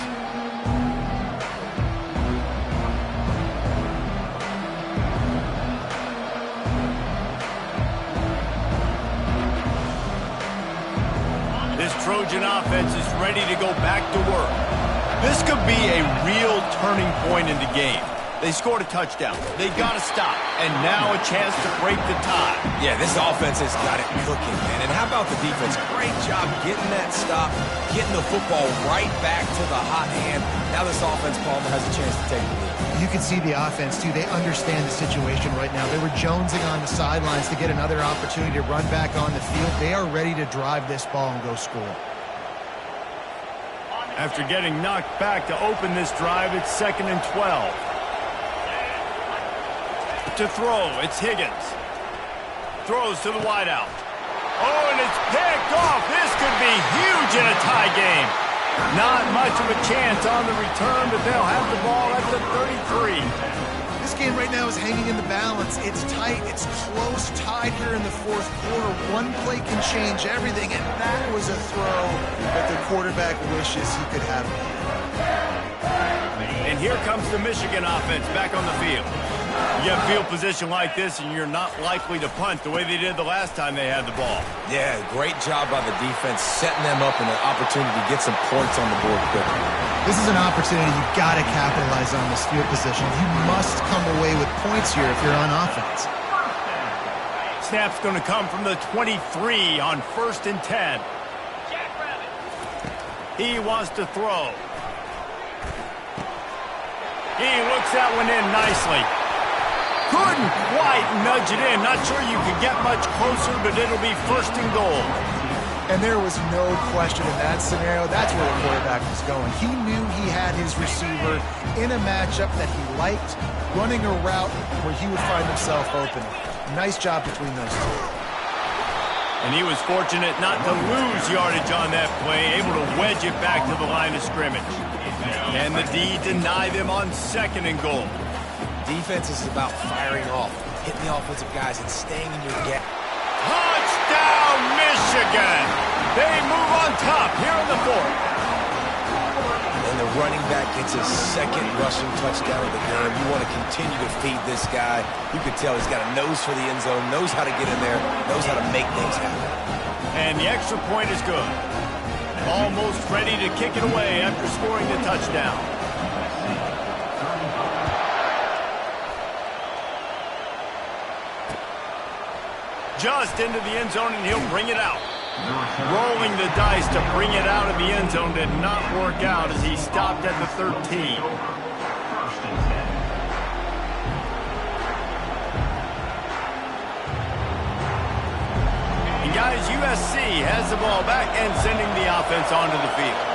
Trojan offense is ready to go back to work. This could be a real turning point in the game. They scored a touchdown. They got to stop. And now a chance to break the tie. Yeah, this offense has got it cooking, man. And how about the defense? Great job getting that stop, getting the football right back to the hot hand. Now this offense, Palmer, has a chance to take the lead. You can see the offense, too. They understand the situation right now. They were jonesing on the sidelines to get another opportunity to run back on the field. They are ready to drive this ball and go score. After getting knocked back to open this drive, it's 2nd and 12. To throw, it's Higgins. Throws to the wideout. Oh, and it's picked off. This could be huge in a tie game. Not much of a chance on the return, but they'll have the ball at the 33. This game right now is hanging in the balance. It's tight. It's close, tied here in the fourth quarter. One play can change everything, and that was a throw that the quarterback wishes he could have. And here comes the Michigan offense back on the field. You have field position like this, and you're not likely to punt the way they did the last time they had the ball. Yeah, great job by the defense, setting them up in an opportunity to get some points on the board quickly. This is an opportunity you've got to capitalize on this field position. You must come away with points here if you're on offense. Snap's going to come from the 23 on 1st and 10. He wants to throw. He looks that one in nicely. Couldn't quite nudge it in. Not sure you could get much closer, but it'll be 1st and goal. And there was no question in that scenario. That's where the quarterback was going. He knew he had his receiver in a matchup that he liked, running a route where he would find himself open. Nice job between those two. And he was fortunate not to lose yardage on that play, able to wedge it back to the line of scrimmage. And the D deny them on 2nd and goal. Defense is about firing off, hitting the offensive guys, and staying in your gap. Touchdown, Michigan! They move on top here in the 4th. And the running back gets his 2nd rushing touchdown of the game. You want to continue to feed this guy. You can tell he's got a nose for the end zone, knows how to get in there, knows how to make things happen. And the extra point is good. Almost ready to kick it away after scoring the touchdown. Just into the end zone, and he'll bring it out. Rolling the dice to bring it out of the end zone did not work out as he stopped at the 13. And guys, USC has the ball back and sending the offense onto the field.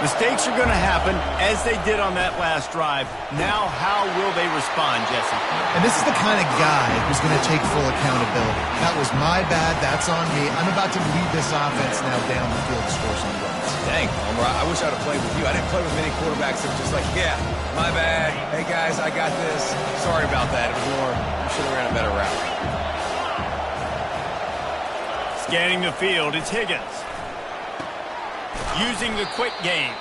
Mistakes are going to happen, as they did on that last drive. Now, how will they respond, Jesse? And this is the kind of guy who's going to take full accountability. That was my bad. That's on me. I'm about to lead this offense now down the field to score some runs. Dang, Palmer, I wish I'd have played with you. I didn't play with many quarterbacks that were just like, yeah, my bad. Hey, guys, I got this. Sorry about that. It was more, you should have ran a better route. Scanning the field, it's Higgins. Using the quick game.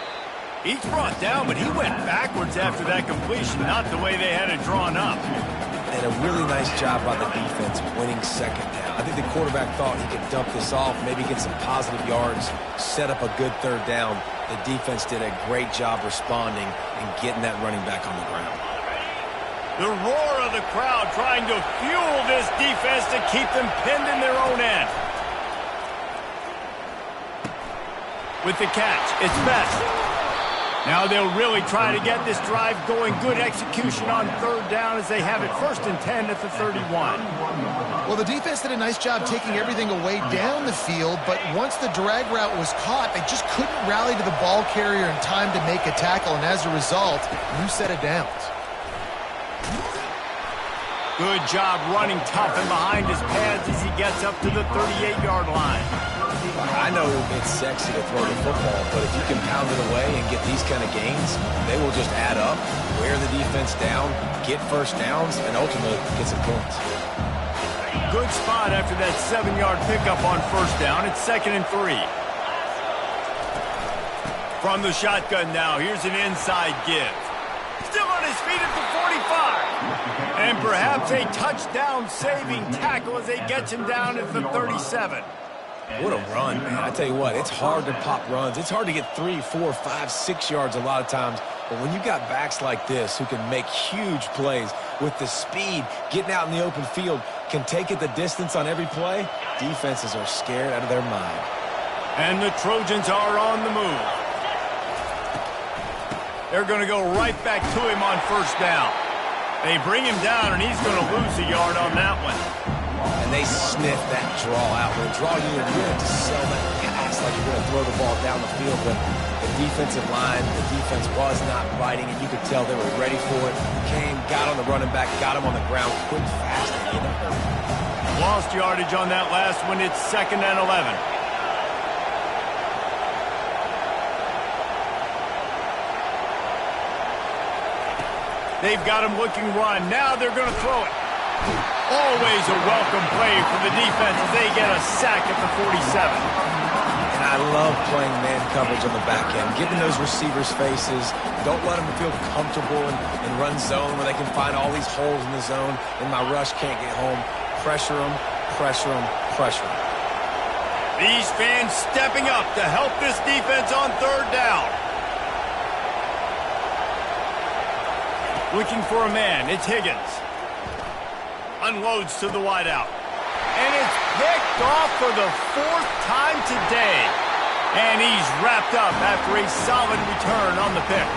He's brought down, but he went backwards after that completion, not the way they had it drawn up. And a really nice job by the defense winning 2nd down. I think the quarterback thought he could dump this off, maybe get some positive yards, set up a good 3rd down. The defense did a great job responding and getting that running back on the ground. The roar of the crowd trying to fuel this defense to keep them pinned in their own end. With the catch, it's Best. Now they'll really try to get this drive going. Good execution on 3rd down as they have it 1st and 10 at the 31. Well, the defense did a nice job taking everything away down the field, but once the drag route was caught, they just couldn't rally to the ball carrier in time to make a tackle, and as a result, new set of downs. Good job running tough and behind his pads as he gets up to the 38-yard line. I know it's sexy to throw the football, but if you can pound it away and get these kind of gains, they will just add up, wear the defense down, get 1st downs, and ultimately get some points. Good spot after that 7-yard pickup on 1st down. It's 2nd and 3. From the shotgun now, here's an inside give. Still on his feet at the 45. And perhaps a touchdown-saving tackle as they get him down at the 37. What a run, man. I tell you what, it's hard to pop runs. It's hard to get 3, 4, 5, 6 yards a lot of times But when you got backs like this who can make huge plays with the speed, getting out in the open field, can take it the distance on every play, defenses are scared out of their mind. And the Trojans are on the move. They're going to go right back to him on first down. They bring him down, and he's going to lose a yard on that one. And they sniff that draw out. When a draw unit, you have to sell that pass like you're going to throw the ball down the field. But the defensive line, the defense was not biting, and you could tell they were ready for it. Came, got on the running back, got him on the ground quick, fast, and in a hurry. Lost yardage on that last one. It's 2nd and 11. They've got him looking run. Now they're going to throw it. Always a welcome play for the defense as they get a sack at the 47. And I love playing man coverage on the back end, giving those receivers faces. Don't let them feel comfortable in run zone where they can find all these holes in the zone and my rush can't get home. Pressure them, pressure them, pressure them. These fans stepping up to help this defense on third down. Looking for a man. It's Higgins. Unloads to the wideout. And it's picked off for the 4th time today. And he's wrapped up after a solid return on the pick.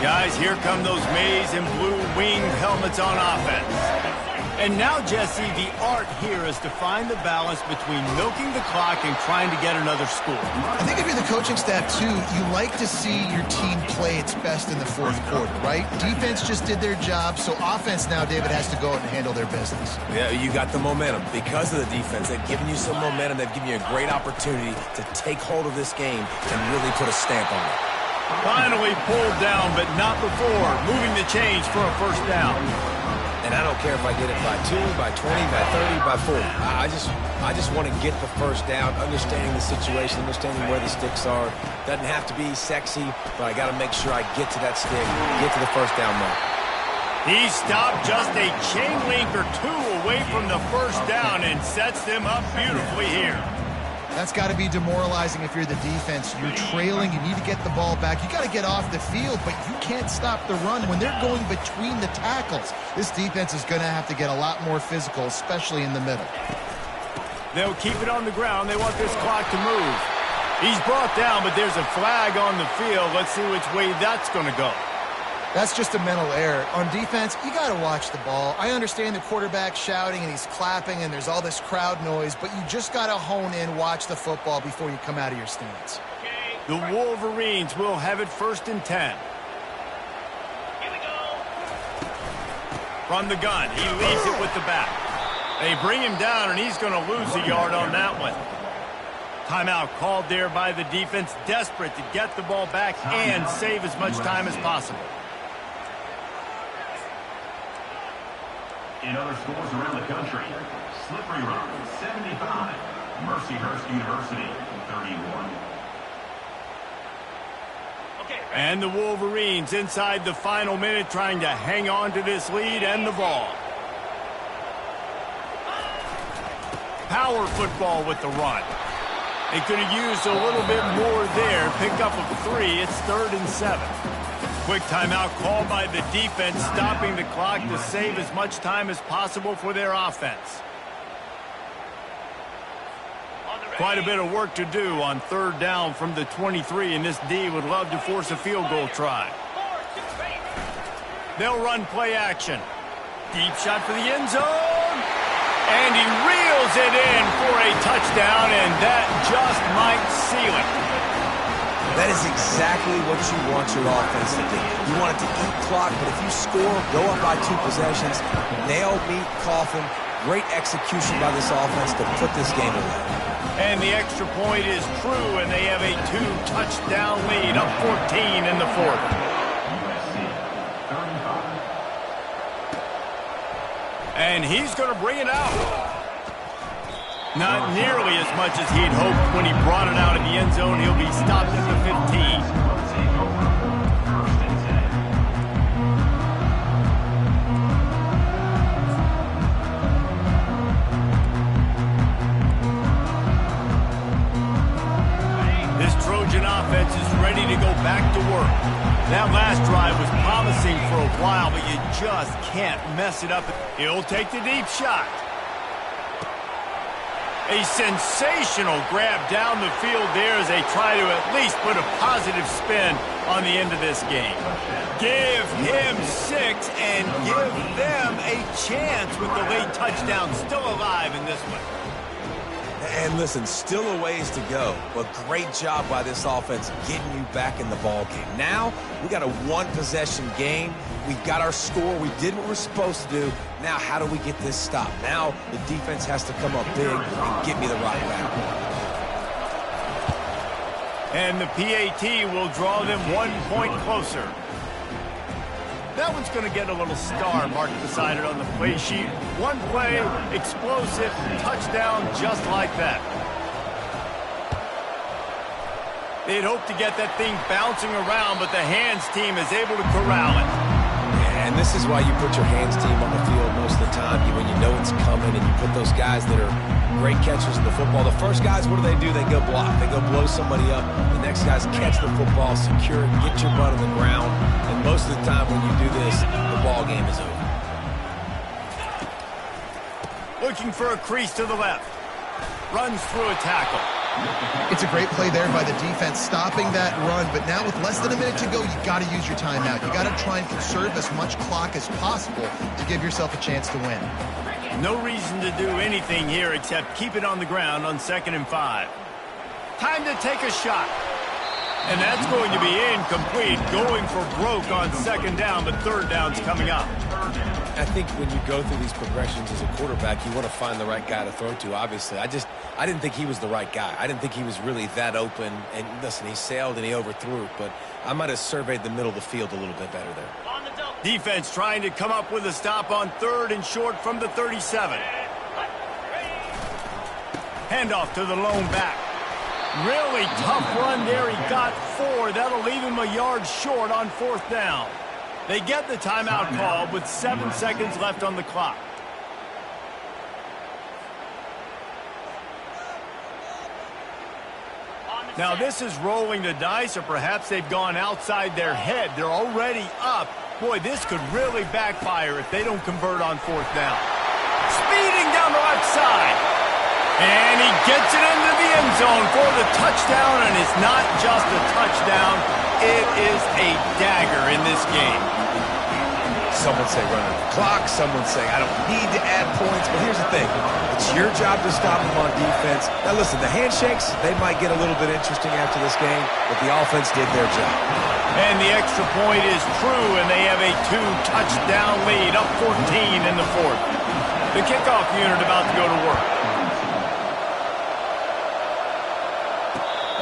Guys, here come those maize and blue winged helmets on offense. And now, Jesse, the art here is to find the balance between milking the clock and trying to get another score. I think if you're the coaching staff, too, you like to see your team play its best in the 4th quarter, right? Defense just did their job, so offense now, David, has to go out and handle their business. Yeah, you got the momentum. Because of the defense, they've given you some momentum. They've given you a great opportunity to take hold of this game and really put a stamp on it. Finally pulled down, but not before moving the chains for a first down. And I don't care if I get it by 2, by 20, by 30, by 40. I just want to get the first down, understanding the situation, understanding where the sticks are. Doesn't have to be sexy, but I got to make sure I get to that stick, get to the first down mark. He stopped just a chain link or 2 away from the first down and sets them up beautifully here. That's got to be demoralizing if you're the defense. You're trailing. You need to get the ball back. You got to get off the field, but you can't stop the run when they're going between the tackles. This defense is going to have to get a lot more physical, especially in the middle. They'll keep it on the ground. They want this clock to move. He's brought down, but there's a flag on the field. Let's see which way that's going to go. That's just a mental error. On defense, you got to watch the ball. I understand the quarterback shouting and he's clapping and there's all this crowd noise, but you just got to hone in, watch the football before you come out of your stance. The Wolverines will have it 1st and 10. Here we go. From the gun, he leaves it with the back. They bring him down, and he's going to lose a yard on that one. Timeout called there by the defense, desperate to get the ball back and save as much time as possible. In other schools around the country, Slippery Rock 75, Mercyhurst University 31. And the Wolverines inside the final minute trying to hang on to this lead and the ball. Power football with the run. They could have used a little bit more there. Pickup of 3. It's 3rd and 7. Quick timeout called by the defense, stopping the clock to save as much time as possible for their offense. Quite a bit of work to do on 3rd down from the 23, and this D would love to force a field goal try. They'll run play action. Deep shot for the end zone. And he reels it in for a touchdown, and that just might seal it. That is exactly what you want your offense to do. You want it to eat clock, but if you score, go up by 2 possessions, nail, meet, coffin, great execution by this offense to put this game away. And the extra point is true, and they have a 2-touchdown lead, up 14 in the 4th. And he's going to bring it out. Not nearly as much as he'd hoped when he brought it out in the end zone. He'll be stopped at the 15. offense is ready to go back to work. That last drive was promising for a while, but you just can't mess it up. He'll take the deep shot. A sensational grab down the field there as they try to at least put a positive spin on the end of this game. Give him 6 and give them a chance with the late touchdown still alive in this one. And listen, still a ways to go, but great job by this offense getting you back in the ball game. Now, we got a one-possession game. We got our score. We did what we're supposed to do. Now, how do we get this stopped? Now, the defense has to come up big and get me the rock back. And the PAT will draw them 1 point closer. That one's going to get a little star marked beside it on the play sheet. One play, explosive, touchdown just like that. They'd hope to get that thing bouncing around, but the hands team is able to corral it. And this is why you put your hands team on the field most of the time. When you know it's coming and you put those guys that are great catchers in the football. The first guys, what do? They go block. They go blow somebody up. The next guys catch the football, secure it, get your butt on the ground. And most of the time when you do this, the ball game is over. Looking for a crease to the left. Runs through a tackle. It's a great play there by the defense, stopping that run. But now with less than a minute to go, you got to use your timeout. You got to try and conserve as much clock as possible to give yourself a chance to win. No reason to do anything here except keep it on the ground on 2nd and 5. Time to take a shot. And that's going to be incomplete. Going for broke on 2nd down, but 3rd down's coming up. I think when you go through these progressions as a quarterback, you want to find the right guy to throw to, obviously. I didn't think he was the right guy. I didn't think he was really that open. And listen, he sailed and he overthrew it, but I might have surveyed the middle of the field a little bit better there. Defense trying to come up with a stop on 3rd and short from the 37. Handoff to the lone back. Really tough run there. He got 4. That'll leave him a yard short on 4th down. They get the timeout called with 7 seconds left on the clock. Now this is rolling the dice, or perhaps they've gone outside their head. They're already up. Boy, this could really backfire if they don't convert on 4th down. Speeding down the left side. And he gets it into the end zone for the touchdown, and it's not just a touchdown. It is a dagger in this game. Some would say run the clock. Some would say I don't need to add points. But here's the thing. It's your job to stop them on defense. Now, listen, the handshakes, they might get a little bit interesting after this game, but the offense did their job. And the extra point is true, and they have a 2-touchdown lead, up 14 in the 4th. The kickoff unit about to go to work.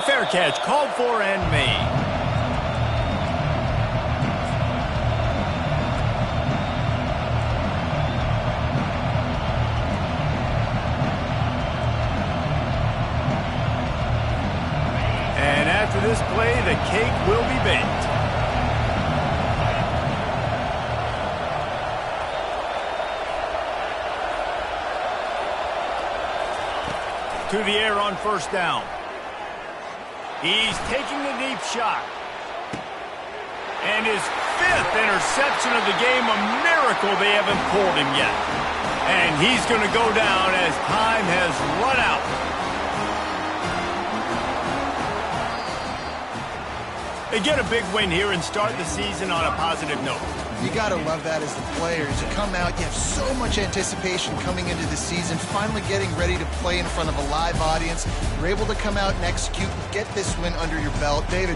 Fair catch called for and made. And after this play, the cake will be baked. To the air on 1st down. He's taking the deep shot. And his 5th interception of the game, a miracle they haven't pulled him yet. And he's going to go down as time has run out. They get a big win here and start the season on a positive note. You got to love that as the players. You come out, you have so much anticipation coming into the season, finally getting ready to play in front of a live audience. You're able to come out and execute and get this win under your belt. David.